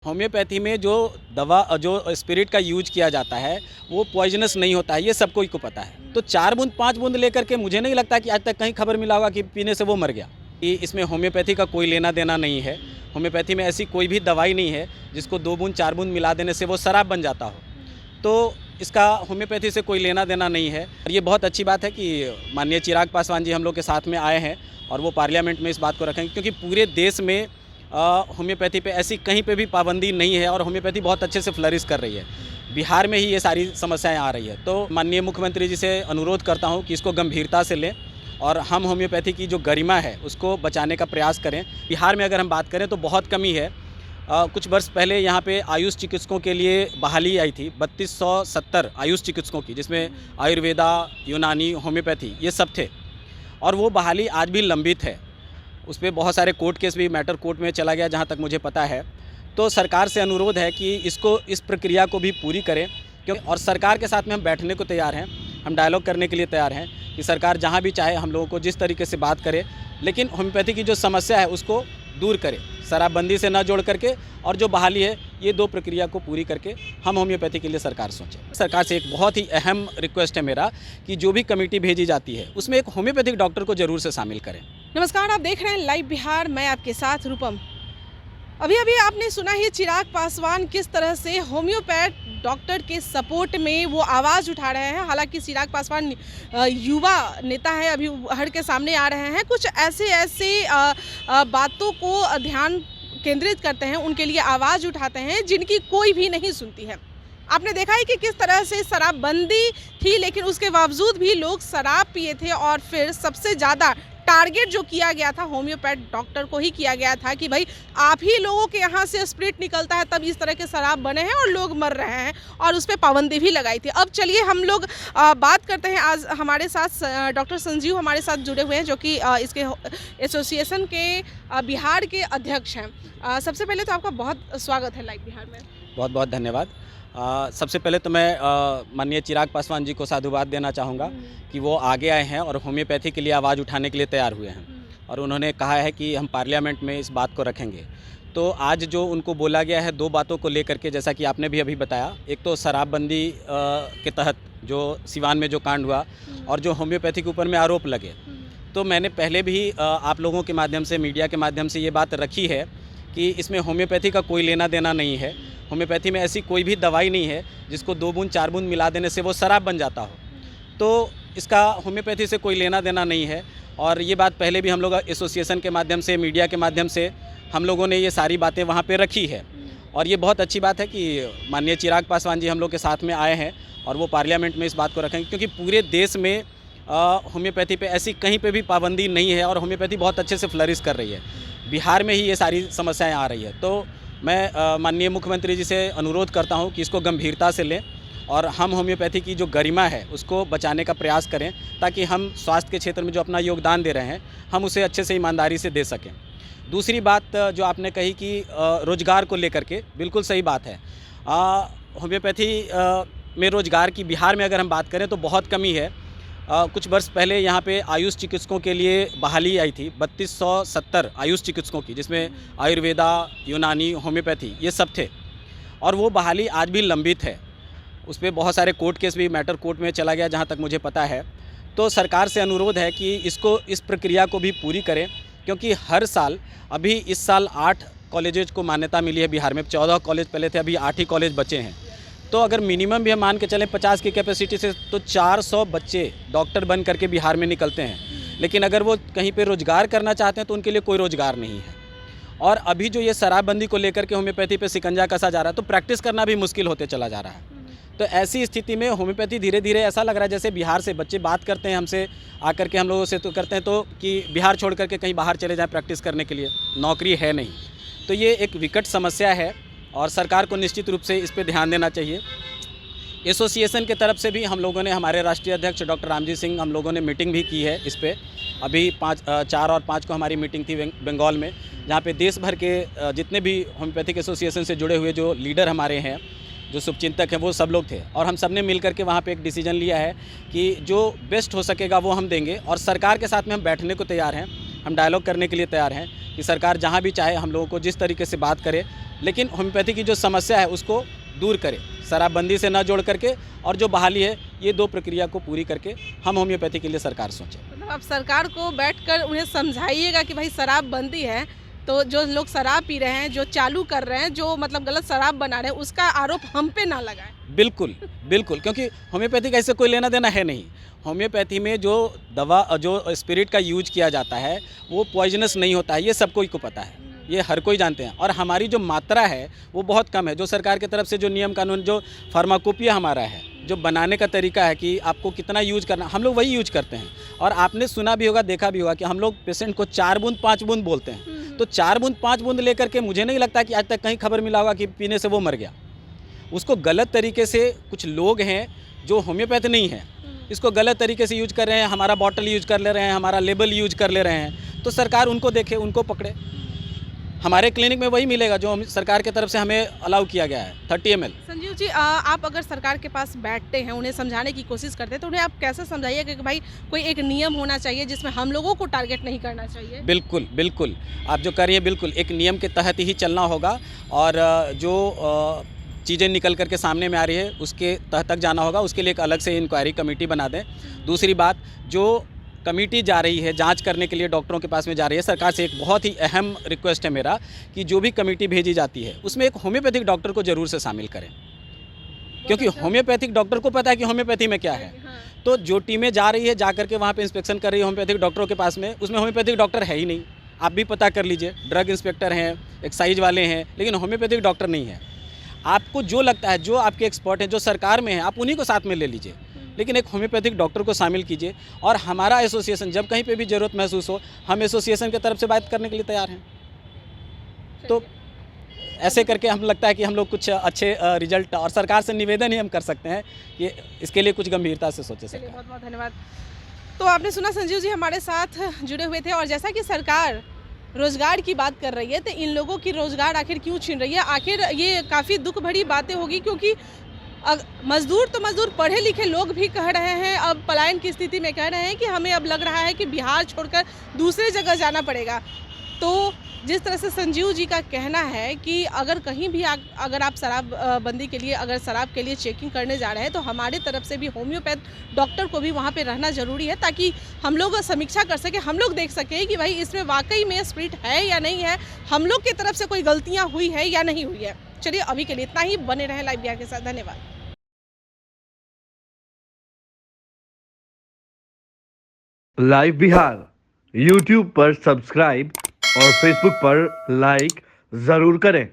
Homeopathy में जो दवा जो स्पिरिट का यूज किया जाता है वो पॉइजनस नहीं होता है, ये सब कोई को पता है। तो 4 बूंद 5 बूंद लेकर के मुझे नहीं लगता कि आज तक कहीं खबर मिला होगा कि पीने से वो मर गया। कि इसमें होम्योपैथी का कोई लेना देना नहीं है। होम्योपैथी में ऐसी कोई भी दवाई नहीं है जिसको 2 बूंद 4 बूंद मिला देने से वो शराब बन जाता हो। तो इसका होम्योपैथी से कोई लेना देना नहीं है। और ये बहुत अच्छी बात है कि माननीय चिराग पासवान जी हम लोग के साथ में आए हैं और वो पार्लियामेंट में इस बात को रखेंगे, क्योंकि पूरे देश में होम्योपैथी पे ऐसी कहीं पे भी पाबंदी नहीं है और होम्योपैथी बहुत अच्छे से फ्लरिश कर रही है। बिहार में ही ये सारी समस्याएं आ रही है। तो माननीय मुख्यमंत्री जी से अनुरोध करता हूं कि इसको गंभीरता से लें और हम होम्योपैथी की जो गरिमा है उसको बचाने का प्रयास करें। बिहार में अगर हम बात करें तो बहुत कमी है। कुछ वर्ष पहले यहाँ पे आयुष चिकित्सकों के लिए बहाली आई थी, 3270 आयुष चिकित्सकों की, जिसमें आयुर्वेदा, यूनानी, होम्योपैथी ये सब थे। और वो बहाली आज भी लंबित है। उस पर बहुत सारे कोर्ट केस भी, मैटर कोर्ट में चला गया जहाँ तक मुझे पता है। तो सरकार से अनुरोध है कि इस प्रक्रिया को भी पूरी करें, क्योंकि और सरकार के साथ में हम बैठने को तैयार हैं, हम डायलॉग करने के लिए तैयार हैं कि सरकार जहाँ भी चाहे हम लोगों को जिस तरीके से बात करे, लेकिन होम्योपैथी की जो समस्या है उसको दूर करे, शराबबंदी से न जोड़ करके, और जो बहाली है ये 2 प्रक्रिया को पूरी करके हम होम्योपैथी के लिए सरकार सोचें। सरकार से एक बहुत ही अहम रिक्वेस्ट है मेरा कि जो भी कमेटी भेजी जाती है उसमें एक होम्योपैथिक डॉक्टर को जरूर से शामिल करें। नमस्कार, आप देख रहे हैं लाइव बिहार, मैं आपके साथ रूपम। अभी आपने सुना ही चिराग पासवान किस तरह से होम्योपैथ डॉक्टर के सपोर्ट में वो आवाज़ उठा रहे हैं। हालांकि चिराग पासवान युवा नेता है, अभी उभर के सामने आ रहे हैं, कुछ ऐसे बातों को ध्यान केंद्रित करते हैं, उनके लिए आवाज़ उठाते हैं जिनकी कोई भी नहीं सुनती है। आपने देखा है कि किस तरह से शराबबंदी थी, लेकिन उसके बावजूद भी लोग शराब पिए थे और फिर सबसे ज़्यादा टारगेट जो किया गया था होम्योपैथ डॉक्टर को ही किया गया था कि भाई आप ही लोगों के यहाँ से स्पिरिट निकलता है, तब इस तरह के शराब बने हैं और लोग मर रहे हैं, और उस पर पाबंदी भी लगाई थी। अब चलिए हम लोग बात करते हैं। आज हमारे साथ डॉक्टर संजीव हमारे साथ जुड़े हुए हैं, जो कि इसके एसोसिएशन के बिहार के अध्यक्ष हैं। सबसे पहले तो आपका बहुत स्वागत है लाइव बिहार में। बहुत बहुत धन्यवाद। सबसे पहले तो मैं माननीय चिराग पासवान जी को साधुवाद देना चाहूँगा कि वो आगे आए हैं और होम्योपैथी के लिए आवाज़ उठाने के लिए तैयार हुए हैं, और उन्होंने कहा है कि हम पार्लियामेंट में इस बात को रखेंगे। तो आज जो उनको बोला गया है 2 बातों को लेकर के, जैसा कि आपने भी अभी बताया, एक तो शराबबंदी के तहत जो सिवान में जो कांड हुआ और जो होम्योपैथी के ऊपर में आरोप लगे। तो मैंने पहले भी आप लोगों के माध्यम से, मीडिया के माध्यम से ये बात रखी है कि इसमें होम्योपैथी का कोई लेना देना नहीं है। होम्योपैथी में ऐसी कोई भी दवाई नहीं है जिसको 2 बूंद 4 बूंद मिला देने से वो शराब बन जाता हो। तो इसका होम्योपैथी से कोई लेना देना नहीं है। और ये बात पहले भी हम लोग एसोसिएशन के माध्यम से, मीडिया के माध्यम से हम लोगों ने ये सारी बातें वहाँ पे रखी है। और ये बहुत अच्छी बात है कि माननीय चिराग पासवान जी हम लोग के साथ में आए हैं और वो पार्लियामेंट में इस बात को रखेंगे, क्योंकि पूरे देश में होम्योपैथी पे ऐसी कहीं पे भी पाबंदी नहीं है और होम्योपैथी बहुत अच्छे से फ्लरिश कर रही है। बिहार में ही ये सारी समस्याएं आ रही है। तो मैं माननीय मुख्यमंत्री जी से अनुरोध करता हूं कि इसको गंभीरता से लें और हम होम्योपैथी की जो गरिमा है उसको बचाने का प्रयास करें, ताकि हम स्वास्थ्य के क्षेत्र में जो अपना योगदान दे रहे हैं हम उसे अच्छे से ईमानदारी से दे सकें। दूसरी बात जो आपने कही कि रोज़गार को लेकर के, बिल्कुल सही बात है। होम्योपैथी में रोज़गार की बिहार में अगर हम बात करें तो बहुत कमी है। कुछ वर्ष पहले यहाँ पे आयुष चिकित्सकों के लिए बहाली आई थी, 3270 आयुष चिकित्सकों की, जिसमें आयुर्वेदा, यूनानी, होम्योपैथी ये सब थे। और वो बहाली आज भी लंबित है। उस पर बहुत सारे कोर्ट केस भी, मैटर कोर्ट में चला गया जहाँ तक मुझे पता है। तो सरकार से अनुरोध है कि इस प्रक्रिया को भी पूरी करें, क्योंकि हर साल, अभी इस साल 8 कॉलेजेज को मान्यता मिली है बिहार में। 14 कॉलेज पहले थे, अभी 8 ही कॉलेज बचे हैं। तो अगर मिनिमम भी हम मान के चलें 50 की कैपेसिटी से, तो 400 बच्चे डॉक्टर बन करके बिहार में निकलते हैं। लेकिन अगर वो कहीं पे रोज़गार करना चाहते हैं तो उनके लिए कोई रोज़गार नहीं है। और अभी जो ये शराबबंदी को लेकर के होम्योपैथी पे शिकंजा कसा जा रहा है, तो प्रैक्टिस करना भी मुश्किल होते चला जा रहा है। तो ऐसी स्थिति में होम्योपैथी धीरे धीरे ऐसा लग रहा है जैसे बिहार से बच्चे बात करते हैं हमसे आकर के, हम लोगों से तो करते हैं तो कि बिहार छोड़ करके कहीं बाहर चले जाएँ प्रैक्टिस करने के लिए, नौकरी है नहीं। तो ये एक विकट समस्या है और सरकार को निश्चित रूप से इस पर ध्यान देना चाहिए। एसोसिएशन के तरफ से भी हम लोगों ने, हमारे राष्ट्रीय अध्यक्ष डॉक्टर रामजी सिंह, हम लोगों ने मीटिंग भी की है इस पर। अभी 4 और 5 को हमारी मीटिंग थी बंगाल में, जहाँ पे देश भर के जितने भी होम्योपैथिक एसोसिएशन से जुड़े हुए जो लीडर हमारे हैं, जो शुभचिंतक हैं, वो सब लोग थे। और हम सब ने मिल करके वहाँ पे एक डिसीजन लिया है कि जो बेस्ट हो सकेगा वो हम देंगे, और सरकार के साथ में हम बैठने को तैयार हैं, हम डायलॉग करने के लिए तैयार हैं कि सरकार जहाँ भी चाहे हम लोगों को जिस तरीके से बात करे, लेकिन होम्योपैथी की जो समस्या है उसको दूर करे, शराबबंदी से ना जोड़ करके, और जो बहाली है ये 2 प्रक्रिया को पूरी करके हम होम्योपैथी के लिए सरकार सोचें। मतलब आप सरकार को बैठकर उन्हें समझाइएगा कि भाई शराबबंदी है, तो जो लोग शराब पी रहे हैं, जो चालू कर रहे हैं, जो मतलब गलत शराब बना रहे हैं, उसका आरोप हम पे ना लगाएं। बिल्कुल, बिल्कुल, क्योंकि होम्योपैथी का इससे कोई लेना देना है नहीं। होम्योपैथी में जो दवा, जो स्पिरिट का यूज किया जाता है वो पॉइजनस नहीं होता है, ये सब कोई को पता है, ये हर कोई जानते हैं। और हमारी जो मात्रा है वो बहुत कम है। जो सरकार की तरफ से जो नियम कानून, जो फार्माकोपिया हमारा है, जो बनाने का तरीका है कि आपको कितना यूज करना, हम लोग वही यूज करते हैं। और आपने सुना भी होगा, देखा भी होगा कि हम लोग पेशेंट को 4 बूंद 5 बूंद बोलते हैं। तो 4 बूंद 5 बूंद लेकर के मुझे नहीं लगता कि आज तक कहीं खबर मिला होगा कि पीने से वो मर गया। उसको गलत तरीके से कुछ लोग हैं जो होम्योपैथ नहीं है, इसको गलत तरीके से यूज कर रहे हैं, हमारा बॉटल यूज कर ले रहे हैं, हमारा लेबल यूज कर ले रहे हैं। तो सरकार उनको देखे, उनको पकड़े। हमारे क्लिनिक में वही मिलेगा जो सरकार की तरफ से हमें अलाउ किया गया है, 30 ml। संजीव जी, आप अगर सरकार के पास बैठते हैं, उन्हें समझाने की कोशिश करते हैं, तो उन्हें आप कैसे समझाइएगा कि भाई कोई एक नियम होना चाहिए जिसमें हम लोगों को टारगेट नहीं करना चाहिए? बिल्कुल, बिल्कुल, आप जो कर रही हैं बिल्कुल एक नियम के तहत ही चलना होगा, और जो चीज़ें निकल करके सामने में आ रही है उसके तह तक जाना होगा। उसके लिए एक अलग से इंक्वायरी कमेटी बना दें। दूसरी बात, जो कमेटी जा रही है जांच करने के लिए, डॉक्टरों के पास में जा रही है, सरकार से एक बहुत ही अहम रिक्वेस्ट है मेरा कि जो भी कमेटी भेजी जाती है उसमें एक होम्योपैथिक डॉक्टर को ज़रूर से शामिल करें, क्योंकि होम्योपैथिक डॉक्टर को पता है कि होम्योपैथी में क्या है। तो जो टीमें जा रही है, जा करके वहाँ पे इंस्पेक्शन कर रही है होम्योपैथिक डॉक्टरों के पास में, उसमें होम्योपैथिक डॉक्टर है ही नहीं। आप भी पता कर लीजिए, ड्रग इंस्पेक्टर हैं, एक्साइज वाले हैं, लेकिन होम्योपैथिक डॉक्टर नहीं है। आपको जो लगता है, जो आपके एक्सपर्ट हैं, जो सरकार में है, आप उन्हीं को साथ में ले लीजिए, लेकिन एक होम्योपैथिक डॉक्टर को शामिल कीजिए। और हमारा एसोसिएशन जब कहीं पे भी ज़रूरत महसूस हो, हम एसोसिएशन की तरफ से बात करने के लिए तैयार हैं। तो ऐसे करके हम लगता है कि हम लोग कुछ अच्छे रिजल्ट, और सरकार से निवेदन ही हम कर सकते हैं कि इसके लिए कुछ गंभीरता से सोचे सरकार। बहुत बहुत धन्यवाद। तो आपने सुना, संजीव जी हमारे साथ जुड़े हुए थे, और जैसा कि सरकार रोजगार की बात कर रही है, तो इन लोगों की रोजगार आखिर क्यों छीन रही है? आखिर ये काफ़ी दुख भरी बातें होगी, क्योंकि मजदूर तो मजदूर, पढ़े लिखे लोग भी कह रहे हैं, अब पलायन की स्थिति में कह रहे हैं कि हमें अब लग रहा है कि बिहार छोड़कर दूसरे जगह जाना पड़ेगा। तो जिस तरह से संजीव जी का कहना है कि अगर कहीं भी अगर आप शराब बंदी के लिए, अगर शराब के लिए चेकिंग करने जा रहे हैं, तो हमारे तरफ से भी होम्योपैथ डॉक्टर को भी वहाँ पे रहना ज़रूरी है, ताकि हम लोग समीक्षा कर सकें, हम लोग देख सकें कि भाई इसमें वाकई में स्पिरिट है या नहीं है, हम लोग की तरफ से कोई गलतियाँ हुई है या नहीं हुई है। चलिए, अभी के लिए इतना ही। बने रहें लाइव बिहार के साथ। धन्यवाद। लाइव बिहार यूट्यूब पर सब्सक्राइब और फेसबुक पर लाइक जरूर करें।